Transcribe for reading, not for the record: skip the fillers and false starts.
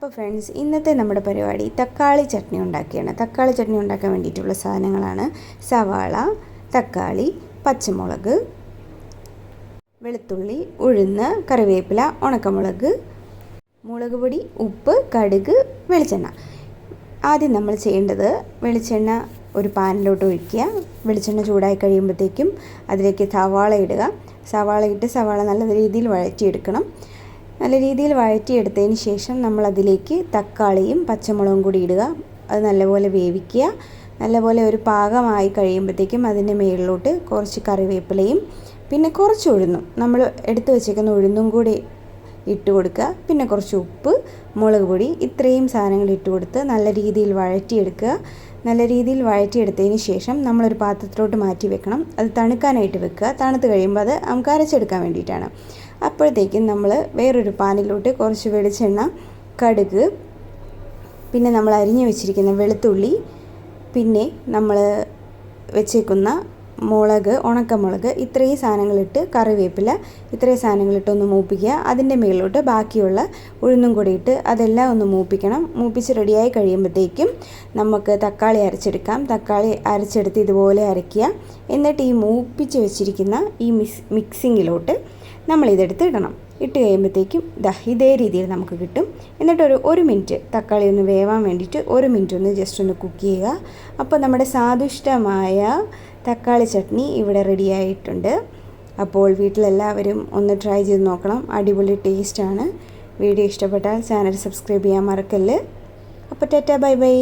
അപ്പോൾ ഫ്രണ്ട്സ്, ഇന്നത്തെ നമ്മുടെ പരിപാടി തക്കാളി ചട്നി ഉണ്ടാക്കിയാണ്. തക്കാളി ചട്നി ഉണ്ടാക്കാൻ വേണ്ടിയിട്ടുള്ള സാധനങ്ങളാണ് സവാള, തക്കാളി, പച്ചമുളക്, വെളുത്തുള്ളി, ഉഴുന്ന്, കറിവേപ്പില, ഉണക്കമുളക്, മുളക് പൊടി, ഉപ്പ്, കടുക്, വെളിച്ചെണ്ണ. ആദ്യം നമ്മൾ ചെയ്യേണ്ടത് വെളിച്ചെണ്ണ ഒരു പാനിലോട്ട് ഒഴിക്കുക. വെളിച്ചെണ്ണ ചൂടായി കഴിയുമ്പോഴത്തേക്കും അതിലേക്ക് സവാള ഇടുക. സവാള ഇട്ട് സവാള നല്ല രീതിയിൽ വഴറ്റിയെടുക്കണം. നല്ല രീതിയിൽ വഴറ്റിയെടുത്തതിന് ശേഷം നമ്മളതിലേക്ക് തക്കാളിയും പച്ചമുളകും കൂടി ഇടുക. അത് നല്ലപോലെ വേവിക്കുക. നല്ലപോലെ ഒരു പാകമായി കഴിയുമ്പോഴത്തേക്കും അതിൻ്റെ മുകളിലോട്ട് കുറച്ച് കറിവേപ്പിലയും പിന്നെ കുറച്ച് ഉഴുന്നും, നമ്മൾ എടുത്തു വെച്ചേക്കുന്ന ഉഴുന്നും കൂടി ഇട്ട് കൊടുക്കുക. പിന്നെ കുറച്ച് ഉപ്പ്, മുളക് പൊടി, ഇത്രയും സാധനങ്ങൾ ഇട്ട് കൊടുത്ത് നല്ല രീതിയിൽ വഴറ്റിയെടുക്കുക. നല്ല രീതിയിൽ വഴറ്റിയെടുത്തതിന് ശേഷം നമ്മളൊരു പാത്രത്തിലോട്ട് മാറ്റി വെക്കണം. അത് തണുക്കാനായിട്ട് വെക്കുക. തണുത്ത് കഴിയുമ്പോൾ അത് നമുക്ക് അരച്ചെടുക്കാൻ വേണ്ടിയിട്ടാണ്. അപ്പോഴത്തേക്കും നമ്മൾ വേറൊരു പാനിലോട്ട് കുറച്ച് വെളിച്ചെണ്ണ, കടുക്, പിന്നെ നമ്മൾ അരിഞ്ഞു വെച്ചിരിക്കുന്ന വെളുത്തുള്ളി, പിന്നെ നമ്മൾ വെച്ചേക്കുന്ന മുളക്, ഉണക്കമുളക്, ഇത്രയും സാധനങ്ങളിട്ട് കറിവേപ്പില, ഇത്രയും സാധനങ്ങളിട്ടൊന്ന് മൂപ്പിക്കുക. അതിൻ്റെ മുകളിലോട്ട് ബാക്കിയുള്ള ഉഴുന്നും കൂടി ഇട്ട് അതെല്ലാം ഒന്ന് മൂപ്പിക്കണം. മൂപ്പിച്ച് റെഡിയായി കഴിയുമ്പോഴത്തേക്കും നമുക്ക് തക്കാളി അരച്ചെടുക്കാം. തക്കാളി അരച്ചെടുത്ത് ഇതുപോലെ അരയ്ക്കുക. എന്നിട്ട് ഈ മൂപ്പിച്ച് വെച്ചിരിക്കുന്ന ഈ മിക്സിങ്ങിലോട്ട് നമ്മളിതെടുത്ത് ഇടണം. ഇട്ട് കഴിയുമ്പോഴത്തേക്കും ഇതേ രീതിയിൽ നമുക്ക് കിട്ടും. എന്നിട്ട് ഒരു മിനിറ്റ് തക്കാളി ഒന്ന് വേവാൻ വേണ്ടിയിട്ട് 1 മിനിറ്റ് ഒന്ന് ജസ്റ്റ് ഒന്ന് കുക്ക് ചെയ്യുക. അപ്പോൾ നമ്മുടെ സ്വാദിഷ്ടമായ തക്കാളി ചട്നി ഇവിടെ റെഡിയായിട്ടുണ്ട്. അപ്പോൾ വീട്ടിലെല്ലാവരും ഒന്ന് ട്രൈ ചെയ്ത് നോക്കണം. അടിപൊളി ടേസ്റ്റാണ്. വീഡിയോ ഇഷ്ടപ്പെട്ടാൽ ചാനൽ സബ്സ്ക്രൈബ് ചെയ്യാൻ മറക്കല്ല്. അപ്പോൾ ടാറ്റാ, ബൈ ബൈ.